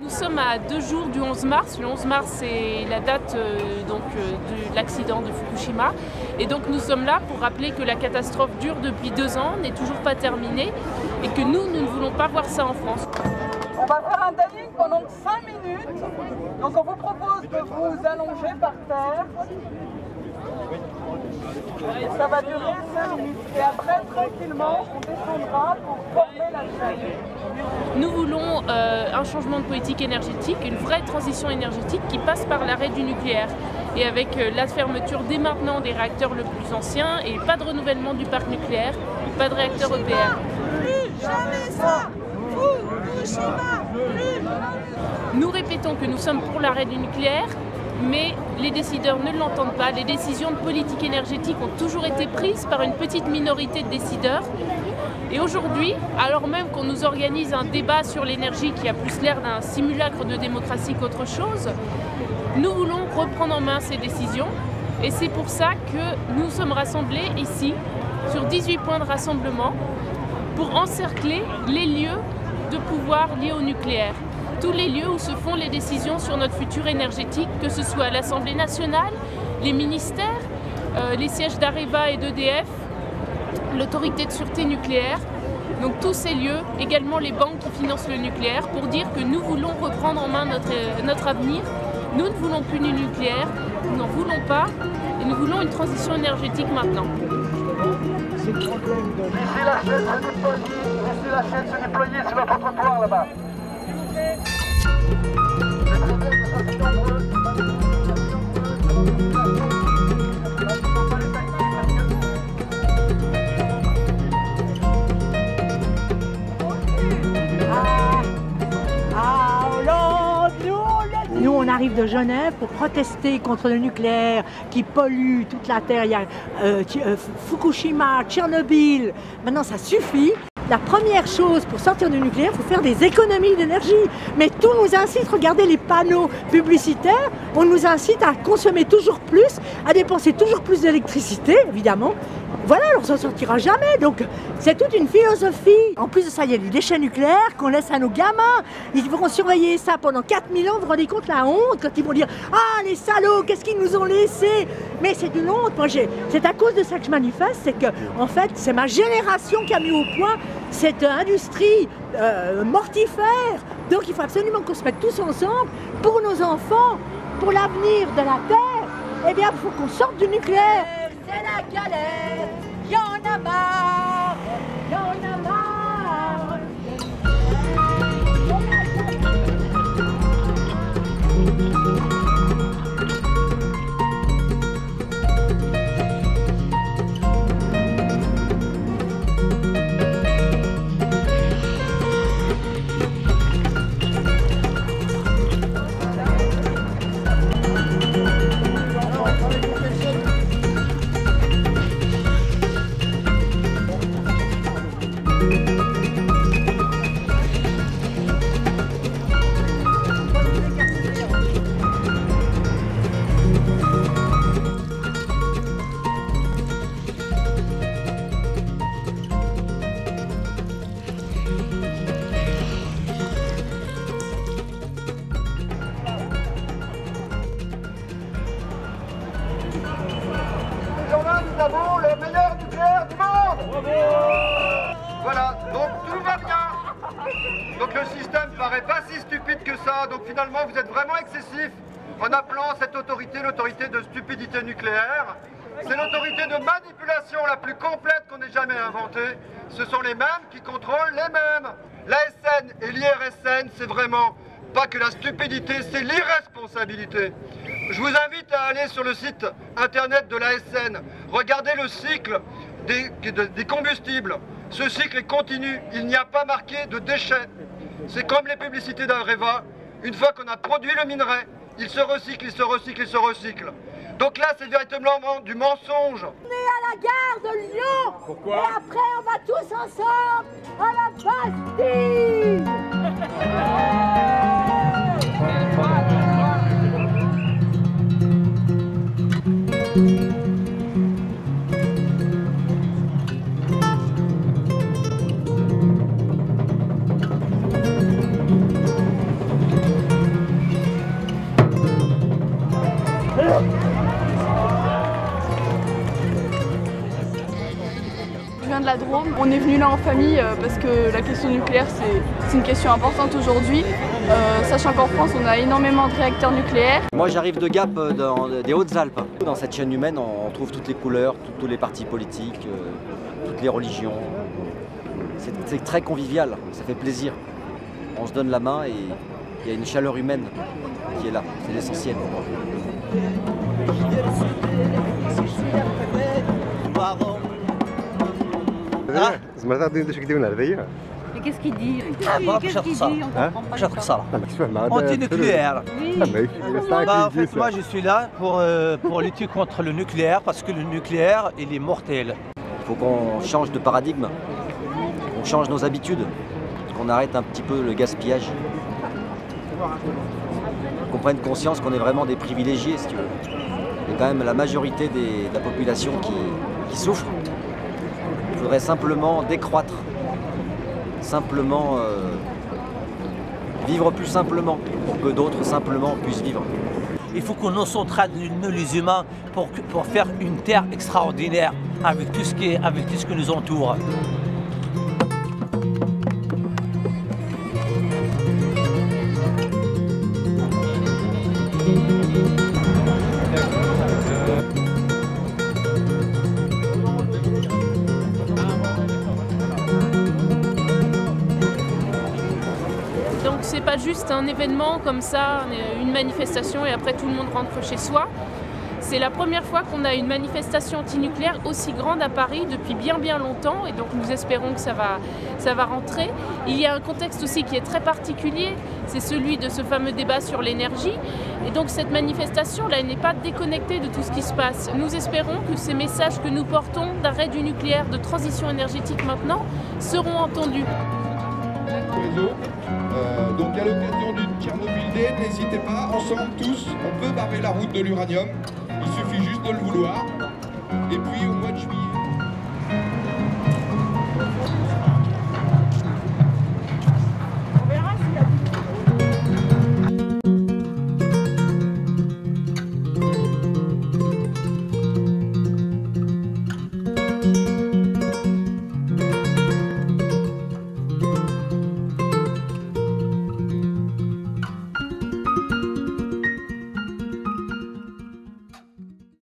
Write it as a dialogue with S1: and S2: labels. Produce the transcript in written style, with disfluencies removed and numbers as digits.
S1: Nous sommes à 2 jours du 11 mars. Le 11 mars, c'est la date de l'accident de Fukushima. Et donc nous sommes là pour rappeler que la catastrophe dure depuis 2 ans, n'est toujours pas terminée et que nous ne voulons pas voir ça en France.
S2: On va faire un dining pendant 5 minutes. Donc on vous propose de vous allonger par terre. Ça va durer 5 minutes. Et après, tranquillement, on descendra pour former la chaîne.
S1: Nous voulons un changement de politique énergétique, une vraie transition énergétique qui passe par l'arrêt du nucléaire. Et avec la fermeture dès maintenant des réacteurs le plus anciens et pas de renouvellement du parc nucléaire, pas de réacteurs EPR.
S2: Plus jamais ça! Fukushima!
S1: Nous répétons que nous sommes pour l'arrêt du nucléaire, mais les décideurs ne l'entendent pas. Les décisions de politique énergétique ont toujours été prises par une petite minorité de décideurs. Et aujourd'hui, alors même qu'on nous organise un débat sur l'énergie qui a plus l'air d'un simulacre de démocratie qu'autre chose, nous voulons reprendre en main ces décisions. Et c'est pour ça que nous sommes rassemblés ici, sur 18 points de rassemblement, pour encercler les lieux de pouvoir liés au nucléaire. Tous les lieux où se font les décisions sur notre futur énergétique, que ce soit à l'Assemblée nationale, les ministères, les sièges d'Areva et d'EDF, l'autorité de sûreté nucléaire, donc tous ces lieux, également les banques qui financent le nucléaire, pour dire que nous voulons reprendre en main notre avenir. Nous ne voulons plus du nucléaire, nous n'en voulons pas, et nous voulons une transition énergétique maintenant.
S3: Laissez la chaîne se déployer sur votre trottoir là-bas.
S4: Nous, on arrive de Genève pour protester contre le nucléaire qui pollue toute la Terre. Il y a Fukushima, Tchernobyl. Maintenant, ça suffit. La première chose pour sortir du nucléaire, il faut faire des économies d'énergie. Mais tout nous incite, regardez les panneaux publicitaires, on nous incite à consommer toujours plus, à dépenser toujours plus d'électricité, évidemment. Voilà, on s'en sortira jamais. Donc, c'est toute une philosophie. En plus de ça, il y a des déchets nucléaires qu'on laisse à nos gamins. Ils vont surveiller ça pendant 4000 ans. Vous vous rendez compte la honte quand ils vont dire « Ah, les salauds, qu'est-ce qu'ils nous ont laissé ?» Mais c'est une honte. Moi, c'est à cause de ça que je manifeste. C'est que, en fait, c'est ma génération qui a mis au point cette industrie mortifère. Donc, il faut absolument qu'on se mette tous ensemble pour nos enfants, pour l'avenir de la Terre. Eh bien, il faut qu'on sorte du nucléaire. C'est la galère, y'en a marre, y'en a marre.
S3: Nous avons le meilleur nucléaire du monde. Voilà, donc tout va bien. Donc le système paraît pas si stupide que ça, donc finalement vous êtes vraiment excessif en appelant cette autorité l'autorité de stupidité nucléaire. C'est l'autorité de manipulation la plus complète qu'on ait jamais inventée. Ce sont les mêmes qui contrôlent les mêmes. L'ASN et l'IRSN, c'est vraiment pas que la stupidité, c'est l'irresponsabilité. Je vous invite à aller sur le site internet de l'ASN. Regardez le cycle des combustibles. Ce cycle est continu. Il n'y a pas marqué de déchets. C'est comme les publicités d'Areva. Une fois qu'on a produit le minerai, il se recycle, il se recycle, il se recycle. Donc là, c'est véritablement du mensonge.
S4: On est à la gare de Lyon.
S3: Pourquoi?
S4: Et après, on va tous ensemble à la Bastille.
S5: de la Drôme. On est venu là en famille parce que la question nucléaire c'est une question importante aujourd'hui, sachant qu'en France on a énormément de réacteurs nucléaires.
S6: Moi j'arrive de Gap des Hautes-Alpes. Dans cette chaîne humaine on trouve toutes les couleurs, tous les partis politiques, toutes les religions. C'est très convivial, ça fait plaisir. On se donne la main et il y a une chaleur humaine qui est là, c'est l'essentiel.
S4: Mais qu'est-ce qu'il dit?
S7: Qu'est-ce qu'il dit? Anti-nucléaire. Moi je suis là pour lutter contre le nucléaire parce que le nucléaire il est mortel.
S6: Il faut qu'on change de paradigme, qu'on change nos habitudes, qu'on arrête un petit peu le gaspillage. Qu'on prenne conscience qu'on est vraiment des privilégiés, si tu veux. Il y a quand même la majorité de la population qui souffre. Il faudrait simplement décroître, simplement vivre plus simplement, pour que d'autres simplement puissent vivre.
S7: Il faut qu'on nous centrale, nous les humains, pour faire une terre extraordinaire avec tout ce qui nous entoure.
S1: Donc c'est pas juste un événement comme ça, une manifestation et après tout le monde rentre chez soi. C'est la première fois qu'on a une manifestation antinucléaire aussi grande à Paris depuis bien longtemps et donc nous espérons que ça va rentrer. Il y a un contexte aussi qui est très particulier, c'est celui de ce fameux débat sur l'énergie et donc cette manifestation là n'est pas déconnectée de tout ce qui se passe. Nous espérons que ces messages que nous portons d'arrêt du nucléaire, de transition énergétique maintenant, seront entendus.
S8: Donc à l'occasion d'une Tchernobyl Day, n'hésitez pas, ensemble tous, on peut barrer la route de l'uranium, il suffit juste de le vouloir. Et puis au mois de juillet,